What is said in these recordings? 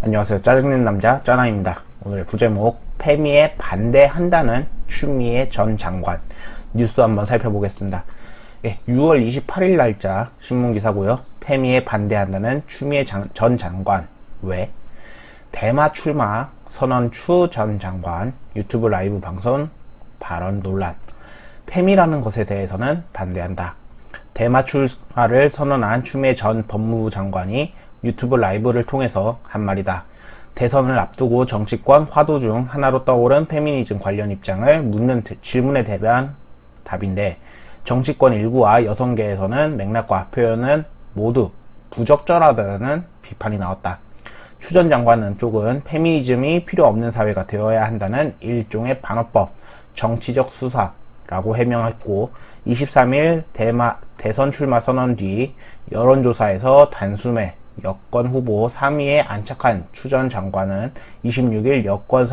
안녕하세요. 짜증낸 남자 짜나입니다. 오늘의 부제목 페미에 반대한다는 추미애 전 장관 뉴스 한번 살펴보겠습니다. 6월 28일 날짜 신문기사고요. 페미에 반대한다는 추미애 전 장관 왜? 대마 출마 선언 추 전 장관 유튜브 라이브 방송 발언 논란. 페미라는 것에 대해서는 반대한다. 대마 출마를 선언한 추미애 전 법무부 장관이 유튜브 라이브를 통해서 한 말이다. 대선을 앞두고 정치권 화두 중 하나로 떠오른 페미니즘 관련 입장을 묻는 질문에 대한 답인데, 정치권 일부와 여성계에서는 맥락과 표현은 모두 부적절하다는 비판이 나왔다. 추 전 장관은 쪽은 페미니즘이 필요 없는 사회가 되어야 한다는 일종의 반어법, 정치적 수사라고 해명했고, 23일 대선 출마 선언 뒤 여론조사에서 단숨에 여권 후보 3위에 안착한 추 전 장관은 26일 여권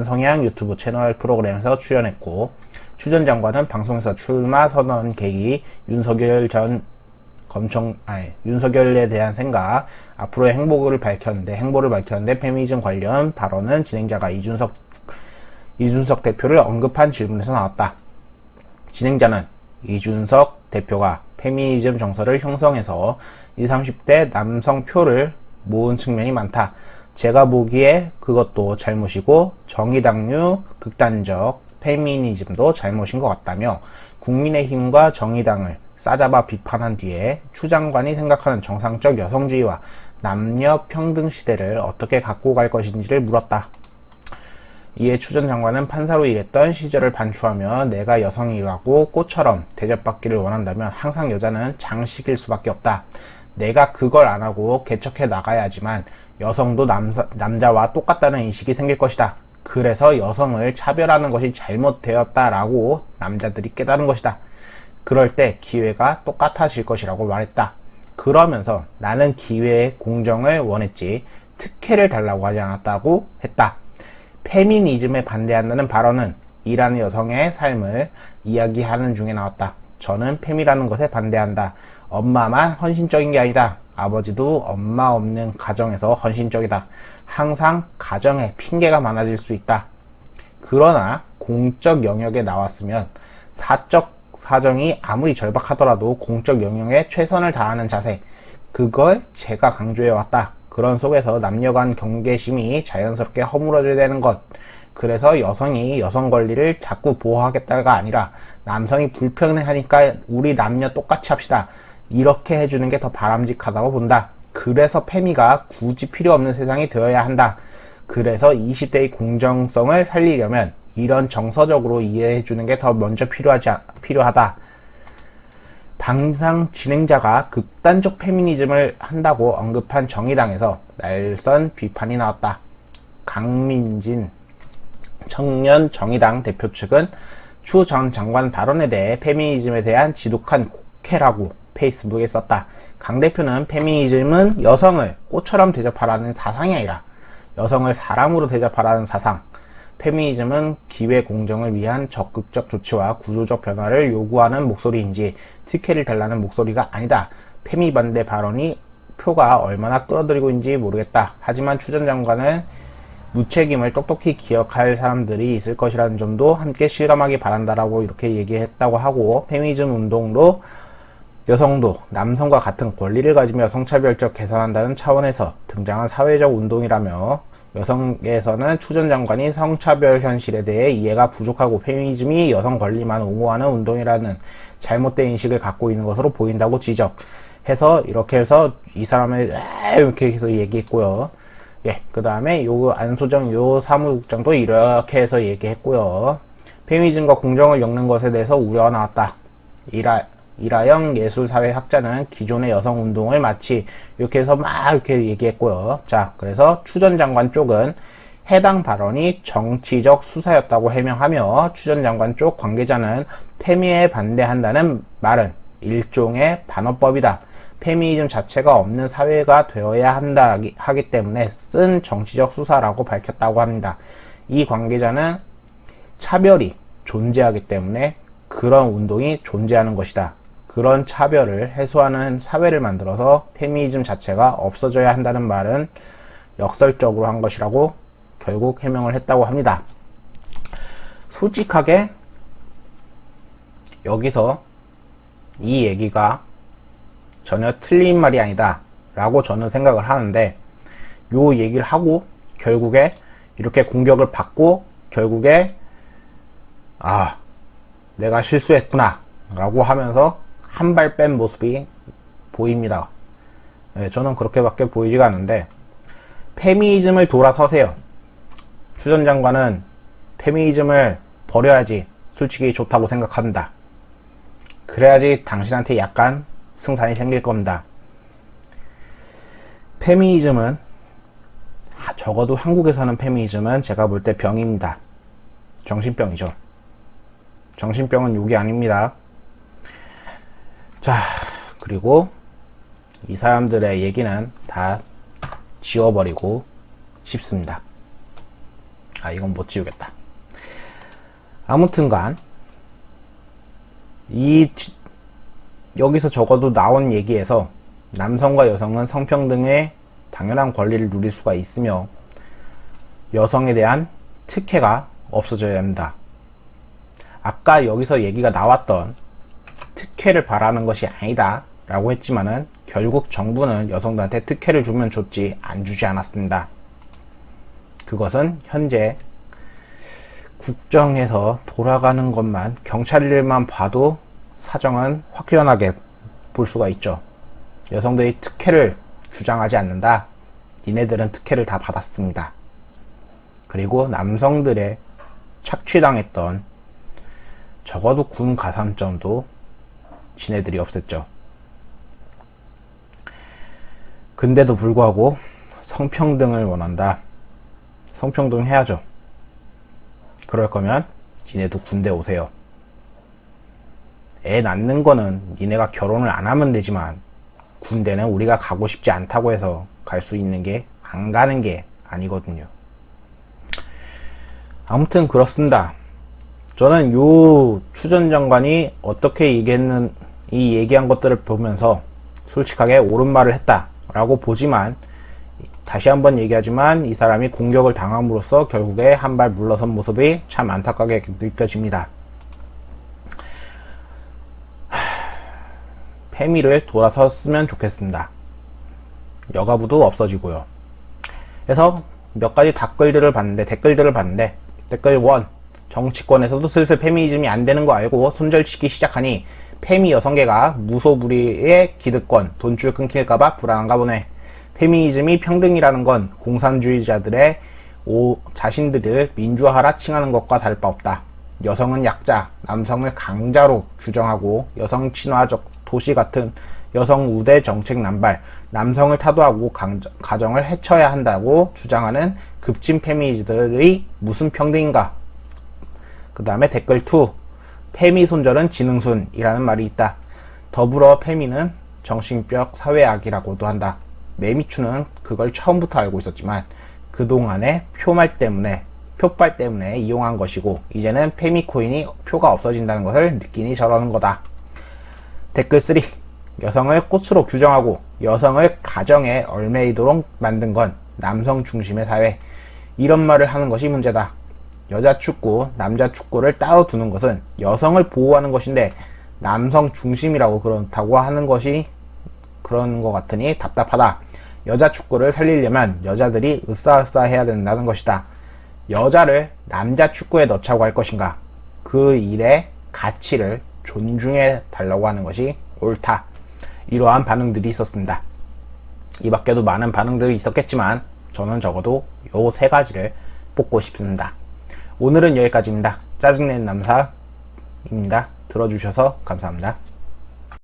성향 유튜브 채널 프로그램에서 출연했고, 추 전 장관은 방송에서 출마 선언 계기, 윤석열에 대한 생각, 앞으로의 행보를 밝혔는데 페미니즘 관련 발언은 진행자가 이준석 대표를 언급한 질문에서 나왔다. 진행자는 이준석 대표가 페미니즘 정서를 형성해서 20, 30대 남성 표를 모은 측면이 많다. 제가 보기에 그것도 잘못이고 정의당류 극단적 페미니즘도 잘못인 것 같다며, 국민의힘과 정의당을 싸잡아 비판한 뒤에 추 장관이 생각하는 정상적 여성주의와 남녀 평등 시대를 어떻게 갖고 갈 것인지를 물었다. 이에 추 전 장관은 판사로 일했던 시절을 반추하며, 내가 여성이라고 꽃처럼 대접받기를 원한다면 항상 여자는 장식일 수밖에 없다. 내가 그걸 안 하고 개척해 나가야 하지만 여성도 남자와 똑같다는 인식이 생길 것이다. 그래서 여성을 차별하는 것이 잘못되었다라고 남자들이 깨달은 것이다. 그럴 때 기회가 똑같아질 것이라고 말했다. 그러면서 나는 기회의 공정을 원했지 특혜를 달라고 하지 않았다고 했다. 페미니즘에 반대한다는 발언은 일하는 여성의 삶을 이야기하는 중에 나왔다. 저는 페미라는 것에 반대한다. 엄마만 헌신적인 게 아니다. 아버지도 엄마 없는 가정에서 헌신적이다. 항상 가정에 핑계가 많아질 수 있다. 그러나 공적 영역에 나왔으면 사적 사정이 아무리 절박하더라도 공적 영역에 최선을 다하는 자세, 그걸 제가 강조해왔다. 그런 속에서 남녀 간 경계심이 자연스럽게 허물어져야 되는 것. 그래서 여성이 여성 권리를 자꾸 보호하겠다가 아니라 남성이 불평하니까 우리 남녀 똑같이 합시다. 이렇게 해주는 게 더 바람직하다고 본다. 그래서 페미가 굳이 필요 없는 세상이 되어야 한다. 그래서 20대의 공정성을 살리려면 이런 정서적으로 이해해주는 게 더 먼저 필요하다. 당상 진행자가 극단적 페미니즘을 한다고 언급한 정의당에서 날선 비판이 나왔다. 강민진 청년 정의당 대표 측은 추 전 장관 발언에 대해 페미니즘에 대한 지독한 곡해라고 페이스북에 썼다. 강 대표는 페미니즘은 여성을 꽃처럼 대접하라는 사상이 아니라 여성을 사람으로 대접하라는 사상, 페미니즘은 기회 공정을 위한 적극적 조치와 구조적 변화를 요구하는 목소리인지 특혜를 달라는 목소리가 아니다. 페미 반대 발언이 표가 얼마나 끌어들이고 있는지 모르겠다. 하지만 추 전 장관은 무책임을 똑똑히 기억할 사람들이 있을 것이라는 점도 함께 실감하기 바란다라고 이렇게 얘기했다고 하고, 페미니즘 운동으로 여성도 남성과 같은 권리를 가지며 성차별적 개선한다는 차원에서 등장한 사회적 운동이라며, 여성에서는 추 전 장관이 성차별 현실에 대해 이해가 부족하고 페미니즘이 여성 권리만 옹호하는 운동이라는 잘못된 인식을 갖고 있는 것으로 보인다고 지적해서, 이렇게 해서 이 사람을 이렇게 해서 얘기했고요. 그 다음에 요 안소정 요 사무국장도 이렇게 해서 얘기했고요. 페미니즘과 공정을 엮는 것에 대해서 우려가 나왔다. 이라영 예술사회학자는 기존의 여성운동을 마치 이렇게 해서 막 이렇게 얘기했고요. 자, 그래서 추 전 장관 쪽은 해당 발언이 정치적 수사였다고 해명하며, 추 전 장관 쪽 관계자는 페미에 반대한다는 말은 일종의 반어법이다. 페미니즘 자체가 없는 사회가 되어야 하기 때문에 쓴 정치적 수사라고 밝혔다고 합니다. 이 관계자는 차별이 존재하기 때문에 그런 운동이 존재하는 것이다. 그런 차별을 해소하는 사회를 만들어서 페미니즘 자체가 없어져야 한다는 말은 역설적으로 한 것이라고 결국 해명을 했다고 합니다. 솔직하게 여기서 이 얘기가 전혀 틀린 말이 아니다 라고 저는 생각을 하는데, 요 얘기를 하고 결국에 이렇게 공격을 받고 결국에 내가 실수했구나 라고 하면서 한 발 뺀 모습이 보입니다. 저는 그렇게밖에 보이지가 않는데, 페미니즘을 돌아서세요. 추 전 장관은 페미니즘을 버려야지 솔직히 좋다고 생각합니다. 그래야지 당신한테 약간 승산이 생길 겁니다. 페미니즘은, 적어도 한국에서는 페미니즘은 제가 볼 때 병입니다. 정신병이죠. 정신병은 욕이 아닙니다. 자, 그리고 이 사람들의 얘기는 다 지워버리고 싶습니다. 이건 못 지우겠다. 아무튼간 여기서 적어도 나온 얘기에서 남성과 여성은 성평등의 당연한 권리를 누릴 수가 있으며 여성에 대한 특혜가 없어져야 합니다. 아까 여기서 얘기가 나왔던 특혜를 바라는 것이 아니다 라고 했지만은 결국 정부는 여성들한테 특혜를 주면 줬지 안 주지 않았습니다. 그것은 현재 국정에서 돌아가는 것만, 경찰일만 봐도 사정은 확연하게 볼 수가 있죠. 여성들이 특혜를 주장하지 않는다. 니네들은 특혜를 다 받았습니다. 그리고 남성들의 착취당했던 적어도 군 가산점도 지네들이 없앴죠. 근데도 불구하고 성평등을 원한다. 성평등 해야죠. 그럴 거면 지네도 군대 오세요. 애 낳는 거는 니네가 결혼을 안 하면 되지만 군대는 우리가 가고 싶지 않다고 해서 갈 수 있는 게 안 가는 게 아니거든요. 아무튼 그렇습니다. 저는 요 추 전 장관이 어떻게 얘기한 것들을 보면서 솔직하게 옳은 말을 했다 라고 보지만, 다시 한번 얘기하지만 이 사람이 공격을 당함으로써 결국에 한 발 물러선 모습이 참 안타깝게 느껴집니다. 페미를 돌아섰으면 좋겠습니다. 여가부도 없어지고요. 그래서 몇 가지 댓글들을 봤는데 댓글 1, 정치권에서도 슬슬 페미니즘이 안 되는 거 알고 손절치기 시작하니 페미 여성계가 무소불위의 기득권, 돈줄 끊길까봐 불안한가 보네. 페미니즘이 평등이라는 건 공산주의자들의 자신들을 민주화라 칭하는 것과 다를 바 없다. 여성은 약자, 남성을 강자로 규정하고 여성 친화적 도시 같은 여성 우대 정책 남발, 남성을 타도하고 가정을 해쳐야 한다고 주장하는 급진 페미니스트들이 무슨 평등인가? 그 다음에 댓글 2, 페미 손절은 지능순이라는 말이 있다. 더불어 페미는 정신병 사회악이라고도 한다. 매미추는 그걸 처음부터 알고 있었지만 그동안의 표빨 때문에 이용한 것이고, 이제는 페미코인이 표가 없어진다는 것을 느끼니 저러는 거다. 댓글 3, 여성을 꽃으로 규정하고 여성을 가정에 얽매이도록 만든 건 남성 중심의 사회. 이런 말을 하는 것이 문제다. 여자 축구, 남자 축구를 따로 두는 것은 여성을 보호하는 것인데 남성 중심이라고 그렇다고 하는 것이 그런 것 같으니 답답하다. 여자 축구를 살리려면 여자들이 으쌰으쌰해야 된다는 것이다. 여자를 남자 축구에 넣자고 할 것인가? 그 일의 가치를 존중해 달라고 하는 것이 옳다. 이러한 반응들이 있었습니다. 이 밖에도 많은 반응들이 있었겠지만 저는 적어도 요 세 가지를 뽑고 싶습니다. 오늘은 여기까지입니다. 짜증내는 남사입니다. 들어주셔서 감사합니다.